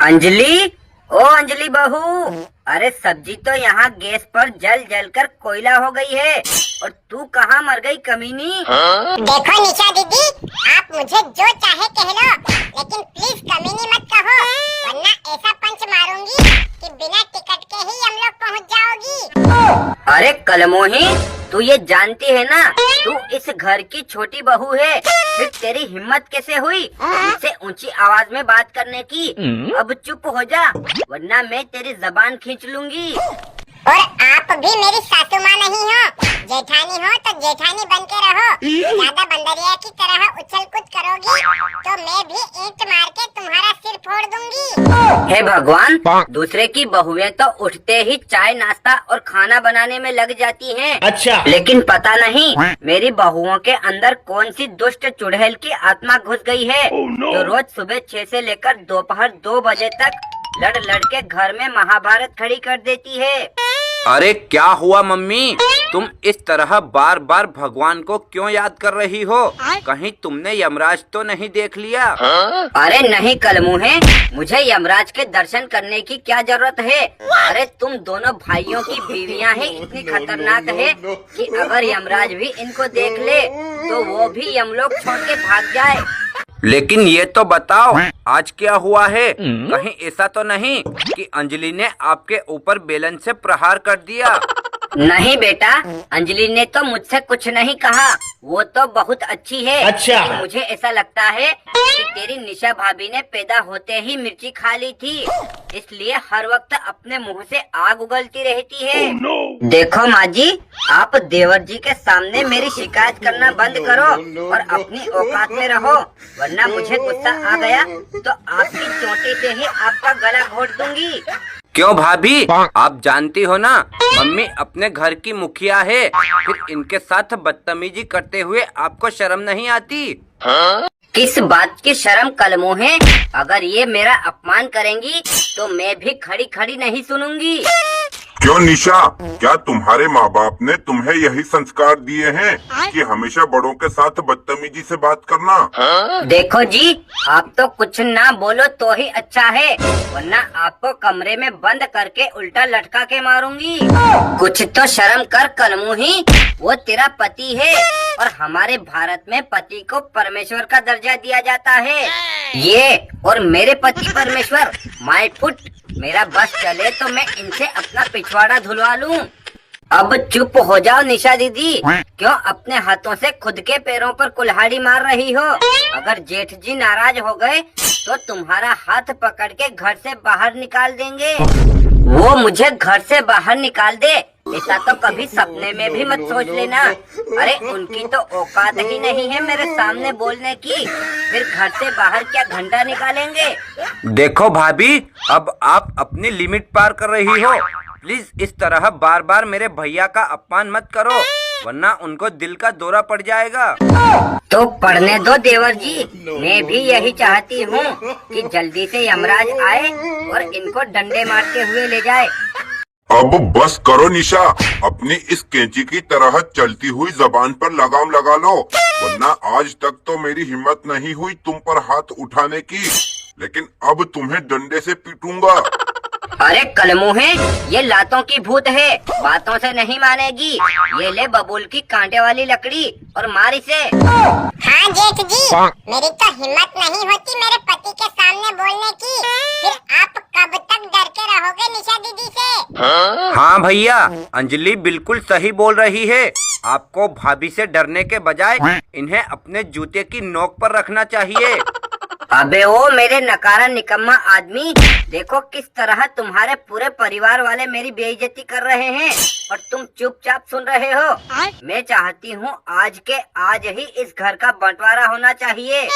अंजलि, ओ अंजलि बहू, अरे सब्जी तो यहाँ गैस पर जल जल कर कोयला हो गई है और तू कहाँ मर गई कमीनी? देखो निशा दीदी, आप मुझे जो चाहे कह लो, लेकिन प्लीज कमीनी मत कहो, वरना ऐसा पंच मारूंगी कि बिना टिकट के ही हम लोग पहुँच जाओगी। अरे कलमोही, तू ये जानती है ना, तू इस घर की छोटी बहू है, फिर तेरी हिम्मत कैसे हुई मुझसे ऊंची आवाज में बात करने की? अब चुप हो जा, वरना मैं तेरी जबान खींच लूंगी। और आप भी मेरी सासू माँ नहीं हो, जेठानी हो तो जेठानी बन के रहो। ज्यादा बंदरिया की तरह उछल कूद करोगी तो मैं भी ईंट मार के तुम्हारा सिर फोड़ दूंगी। हे भगवान, दूसरे की बहुएं तो उठते ही चाय नाश्ता और खाना बनाने में लग जाती हैं। अच्छा, लेकिन पता नहीं मेरी बहुओं के अंदर कौन सी दुष्ट चुड़ैल की आत्मा घुस गई है, जो रोज सुबह 6 से लेकर दोपहर 2 बजे तक लड़ लड़ के घर में महाभारत खड़ी कर देती है। अरे क्या हुआ मम्मी, तुम इस तरह बार बार भगवान को क्यों याद कर रही हो? कहीं तुमने यमराज तो नहीं देख लिया? अरे नहीं कलमुहे, मुझे यमराज के दर्शन करने की क्या जरूरत है? अरे तुम दोनों भाइयों की बीवियां ही इतनी खतरनाक है कि अगर यमराज भी इनको देख ले तो वो भी यमलोक छोड़ के भाग जाए। लेकिन ये तो बताओ, आज क्या हुआ है? कहीं ऐसा तो नहीं कि अंजलि ने आपके ऊपर बेलन से प्रहार कर दिया? नहीं बेटा, अंजलि ने तो मुझसे कुछ नहीं कहा, वो तो बहुत अच्छी है। अच्छा। लेकिन मुझे ऐसा लगता है कि तेरी निशा भाभी ने पैदा होते ही मिर्ची खा ली थी, इसलिए हर वक्त अपने मुंह से आग उगलती रहती है। देखो माँ जी, आप देवर जी के सामने मेरी शिकायत करना बंद करो और अपनी औकात में रहो, वरना मुझे गुस्सा आ गया तो आपकी चोटी से ही आपका गला घोट दूंगी। क्यों भाभी, आप जानती हो ना, मम्मी अपने घर की मुखिया है, फिर इनके साथ बदतमीजी करते हुए आपको शर्म नहीं आती? किस बात की शर्म कलमोहे? अगर ये मेरा अपमान करेंगी तो मैं भी खड़ी खड़ी नहीं सुनूंगी। क्यों निशा, क्या तुम्हारे माँ बाप ने तुम्हें यही संस्कार दिए हैं कि हमेशा बड़ों के साथ बदतमीजी से बात करना? देखो जी, आप तो कुछ ना बोलो तो ही अच्छा है, वरना आपको कमरे में बंद करके उल्टा लटका के मारूंगी। कुछ तो शर्म कर कलमुही, वो तेरा पति है और हमारे भारत में पति को परमेश्वर का दर्जा दिया जाता है। ये और मेरे पति परमेश्वर, माय फुट, मेरा बस चले तो मैं इनसे अपना पिछवाड़ा धुलवा लूं। अब चुप हो जाओ निशा दीदी, क्यों अपने हाथों से खुद के पैरों पर कुल्हाड़ी मार रही हो? अगर जेठ जी नाराज हो गए तो तुम्हारा हाथ पकड़ के घर से बाहर निकाल देंगे। वो मुझे घर से बाहर निकाल दे, ऐसा तो कभी सपने में भी मत सोच लेना। अरे उनकी तो औकात ही नहीं है मेरे सामने बोलने की, फिर घर से बाहर क्या घंटा निकालेंगे? देखो भाभी, अब आप अपनी लिमिट पार कर रही हो। प्लीज इस तरह बार बार मेरे भैया का अपमान मत करो, वरना उनको दिल का दौरा पड़ जाएगा। तो पढ़ने दो देवर जी, मैं भी यही चाहती हूँ कि जल्दी से यमराज आए और इनको डंडे मारते हुए ले जाए। अब बस करो निशा, अपनी इस कैंची की तरह चलती हुई जबान पर लगाम लगा लो, वरना आज तक तो मेरी हिम्मत नहीं हुई तुम पर हाथ उठाने की, लेकिन अब तुम्हें डंडे से पीटूंगा। अरे कलमुहे, ये लातों की भूत है, बातों से नहीं मानेगी। ये ले बबूल की कांटे वाली लकड़ी और मार इसे। हाँ जेठ जी, मेरी तो हिम्मत नहीं होती मेरे पति के सामने बोलने की, फिर आप कब तक डर के रहोगे निशा दीदी से? हाँ भैया, अंजलि बिल्कुल सही बोल रही है। आपको भाभी से डरने के बजाय इन्हें अपने जूते की नोक पर रखना चाहिए। अबे ओ मेरे नकारा निकम्मा आदमी, देखो किस तरह तुम्हारे पूरे परिवार वाले मेरी बेइज्जती कर रहे हैं और तुम चुपचाप सुन रहे हो। मैं चाहती हूँ आज के आज ही इस घर का बंटवारा होना चाहिए।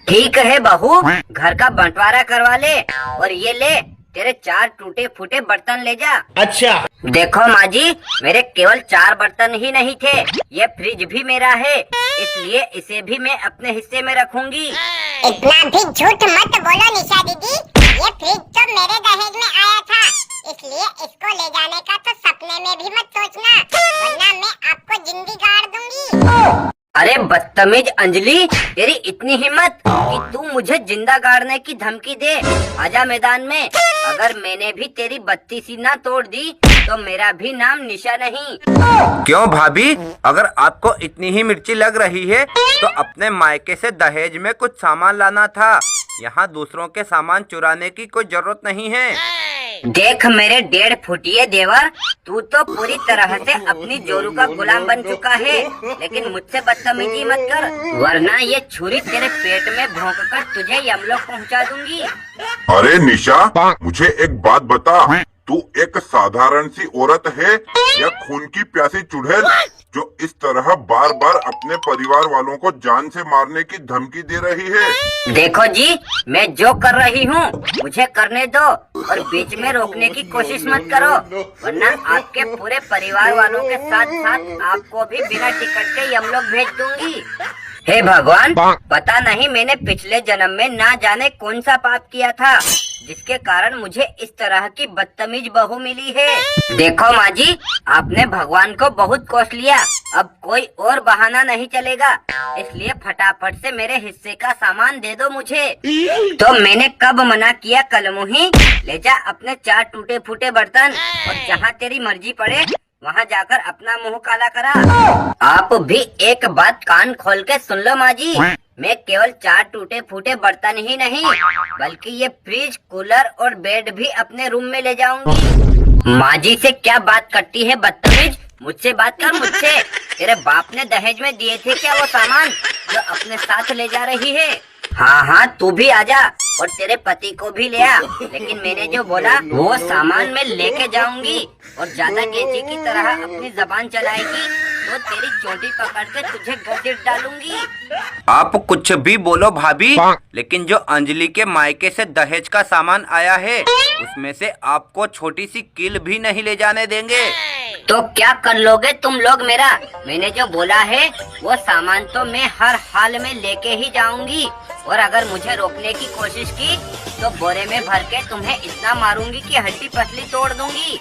ठीक है बहू, घर का बंटवारा करवा ले और ये ले तेरे 4 टूटे फूटे बर्तन ले जा। अच्छा। देखो माँ जी, मेरे केवल 4 बर्तन ही नहीं थे, ये फ्रिज भी मेरा है, इसलिए इसे भी मैं अपने हिस्से में रखूंगी। इतना भी झूठ मत बोलो निशा दीदी, ये फ्रिज तो मेरे दहेज में आया था, इसलिए इसको ले जाने का तो सपने में भी मत सोचना, वरना मैं आपको जिंदगी गाड़ दूंगी। अरे बदतमीज अंजलि, तेरी इतनी हिम्मत कि तू मुझे जिंदा गाड़ने की धमकी दे। आजा मैदान में। अगर मैंने भी तेरी बत्तीसी ना तोड़ दी तो मेरा भी नाम निशा नहीं। क्यों भाभी, अगर आपको इतनी ही मिर्ची लग रही है तो अपने मायके से दहेज में कुछ सामान लाना था। यहाँ दूसरों के सामान चुराने की कोई जरूरत नहीं है। देख मेरे 1.5 फुटिये देवर, तू तो पूरी तरह से अपनी जोरू का गुलाम बन चुका है, लेकिन मुझसे बदतमीजी मत कर, वरना ये छुरी तेरे पेट में भोंक कर तुझे यमलोक पहुंचा दूंगी। अरे निशा, मुझे एक बात बता, तू एक साधारण सी औरत है या खून की प्यासी चुड़ैल जो इस तरह बार बार अपने परिवार वालों को जान से मारने की धमकी दे रही है? देखो जी, मैं जो कर रही हूँ मुझे करने दो और बीच में रोकने की कोशिश मत करो, वरना आपके पूरे परिवार वालों के साथ साथ आपको भी बिना टिकट के यमलोक भेज दूंगी। हे भगवान, पता नहीं मैंने पिछले जन्म में ना जाने कौन सा पाप किया था जिसके कारण मुझे इस तरह की बदतमीज बहू मिली है। देखो माँ जी, आपने भगवान को बहुत कोस लिया, अब कोई और बहाना नहीं चलेगा, इसलिए फटाफट से मेरे हिस्से का सामान दे दो मुझे। तो मैंने कब मना किया कलमुही, ले जा अपने 4 टूटे फूटे बर्तन और जहाँ तेरी मर्जी पड़े वहाँ जाकर अपना मुंह काला करा। आप भी एक बात कान खोल के सुन लो माँ जी, मैं केवल 4 टूटे फूटे बर्तन ही नहीं बल्कि ये फ्रिज, कूलर और बेड भी अपने रूम में ले जाऊंगी। माँ जी से क्या बात करती है बदतमीज, मुझसे बात कर, मुझसे। तेरे बाप ने दहेज में दिए थे क्या वो सामान जो अपने साथ ले जा रही है? हाँ हाँ, तू भी आजा और तेरे पति को भी ले आ, लेकिन मैंने जो बोला वो सामान मैं लेके जाऊंगी और ज्यादा कैंची की तरह अपनी जबान चलाएगी तो तेरी चोटी पकड़ के तुझे घसीट डालूंगी। आप कुछ भी बोलो भाभी, लेकिन जो अंजलि के मायके से दहेज का सामान आया है उसमें से आपको छोटी सी कील भी नहीं ले जाने देंगे। तो क्या कर लोगे तुम लोग मेरा? मैंने जो बोला है वो सामान तो मैं हर हाल में लेके ही जाऊंगी, और अगर मुझे रोकने की कोशिश की तो बोरे में भर के तुम्हें इतना मारूंगी कि हड्डी पसली तोड़ दूंगी।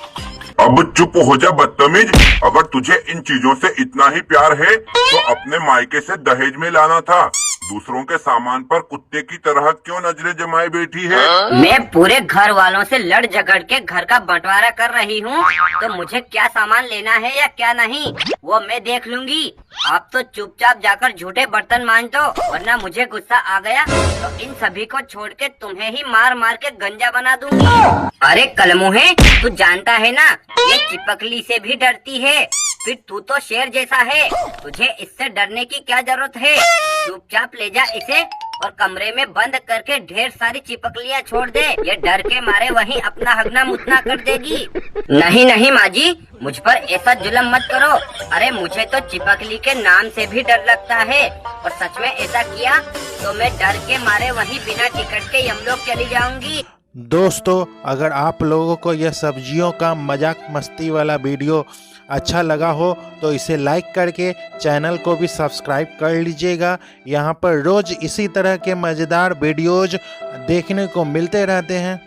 अब चुप हो जा बदतमीज, अगर तुझे इन चीजों से इतना ही प्यार है तो अपने मायके से दहेज में लाना था। दूसरों के सामान पर कुत्ते की तरह क्यों नजरें जमाए बैठी है? मैं पूरे घर वालों से लड़ झगड़ के घर का बंटवारा कर रही हूँ, तो मुझे क्या सामान लेना है या क्या नहीं वो मैं देख लूंगी। आप तो चुपचाप जाकर झूठे बर्तन मांज दो, वरना मुझे गुस्सा आ गया तो इन सभी को छोड़ के तुम्हें ही मार मार के गंजा बना दूंगी। अरे कलमुहे, तू जानता है ना ये चिपकली से भी डरती है, फिर तू तो शेर जैसा है, तुझे इससे डरने की क्या जरूरत है? चुपचाप ले जा इसे और कमरे में बंद करके ढेर सारी चिपकलियाँ छोड़ दे, ये डर के मारे वहीं अपना हगना मुतना कर देगी। नहीं नहीं माँ जी, मुझ पर ऐसा जुल्म मत करो। अरे मुझे तो चिपकली के नाम से भी डर लगता है, और सच में ऐसा किया तो मैं डर के मारे वहीं बिना टिकट के यमलोक चली जाऊंगी। दोस्तों, अगर आप लोगों को यह सब्जियों का मजाक मस्ती वाला वीडियो अच्छा लगा हो तो इसे लाइक करके चैनल को भी सब्सक्राइब कर लीजिएगा। यहाँ पर रोज़ इसी तरह के मज़ेदार वीडियोज़ देखने को मिलते रहते हैं।